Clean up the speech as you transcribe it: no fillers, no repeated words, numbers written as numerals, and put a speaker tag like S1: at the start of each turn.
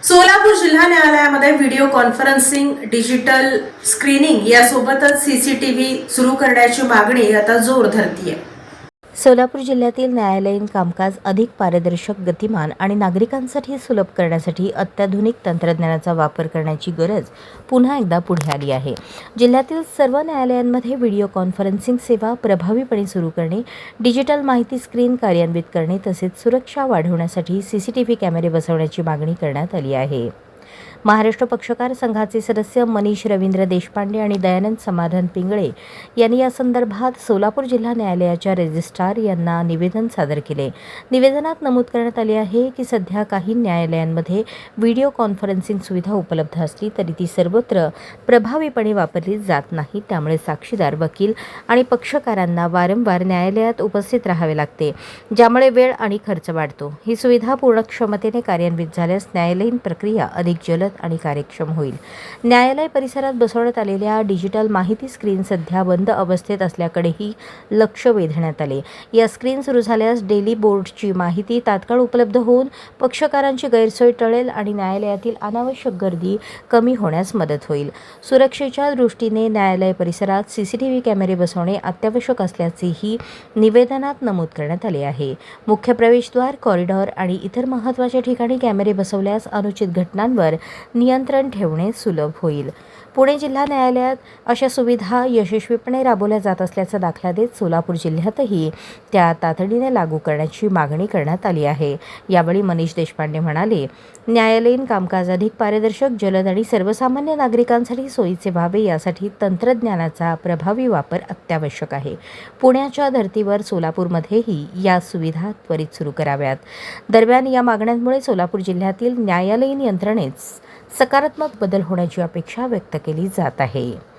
S1: सोलापूर जिल्हा न्यायालयामध्ये video conferencing, digital screening यासोबतच सीसीटीव्ही सुरू करण्याची मागणी आता जोर धरतीये.
S2: सोलापूर जिल्ह्यातील न्यायालयीन कामकाज अधिक पारदर्शक, गतिमान आणि नागरिकांसाठी सुलभ करण्यासाठी अत्याधुनिक तंत्रज्ञानाचा वापर करण्याची गरज पुन्हा एकदा पुढे आली आहे. जिल्ह्यातील सर्व न्यायालयांमध्ये व्हिडिओ कॉन्फरन्सिंग सेवा प्रभावीपणे सुरू करणे, डिजिटल माहिती स्क्रीन कार्यान्वित करणे तसेच सुरक्षा वाढवण्यासाठी सीसीटीव्ही कॅमेरे बसवण्याची मागणी करण्यात आली आहे. महाराष्ट्र पक्षकार संघाचे सदस्य मनीष रवींद्र देशपांडे आणि दयानंद समाधान पिंगळे यांनी या संदर्भात सोलापूर जिल्हा न्यायालयाच्या रजिस्ट्रार यांना निवेदन सादर केले. निवेदनात नमूद करण्यात आले आहे की सध्या काही न्यायालयांमध्ये व्हिडिओ कॉन्फरन्सिंग सुविधा उपलब्ध असली तरी ती सर्वत्र प्रभावीपणे वापरली जात नाही. त्यामुळे साक्षीदार, वकील आणि पक्षकारांना वारंवार न्यायालयात उपस्थित राहावे लागते, ज्यामुळे वेळ आणि खर्च वाढतो. ही सुविधा पूर्ण क्षमतेने कार्यान्वित झाल्यास न्यायालयीन प्रक्रिया अधिक जलद आणि कार्यक्षम होईल. न्यायालय परिसरात बसवण्यात आलेल्या डिजिटल माहिती स्क्रीन सध्या बंद अवस्थेत असल्याकडेही लक्ष वेधण्यात आले. या स्क्रीन सुरू झाल्यास डेली बोर्डची माहिती तात्काळ उपलब्ध होऊन पक्षकारांची गैरसोय टळेल आणि न्यायालयातील अनावश्यक गर्दी कमी होण्यास मदत होईल. सुरक्षेच्या दृष्टीने न्यायालय परिसरात सीसीटीव्ही कॅमेरे बसवणे अत्यावश्यक असल्याचेही निवेदनात नमूद करण्यात आले आहे. मुख्य प्रवेशद्वार, कॉरिडॉर आणि इतर महत्त्वाच्या ठिकाणी कॅमेरे बसवल्यास अनुचित घटनांवर नियंत्रण ठेवणे सुलभ होईल. पुणे जिल्हा न्यायालयात अशा सुविधा यशस्वीपणे राबवल्या जात असल्याचा दाखला देत सोलापूर जिल्ह्यातही त्या तातडीने लागू करण्याची मागणी करण्यात आली आहे. यावेळी मनीष देशपांडे म्हणाले, न्यायालयीन कामकाज अधिक पारदर्शक, जलद आणि सर्वसामान्य नागरिकांसाठी सोयीचे व्हावे यासाठी तंत्रज्ञानाचा प्रभावी वापर अत्यावश्यक आहे. पुण्याच्या धर्तीवर सोलापूरमध्येही या सुविधा त्वरित सुरू कराव्यात. दरम्यान या मागण्यांमुळे सोलापूर जिल्ह्यातील न्यायालयीन यंत्रणेत सकारात्मक बदल होण्याची अपेक्षा व्यक्त केली जात आहे.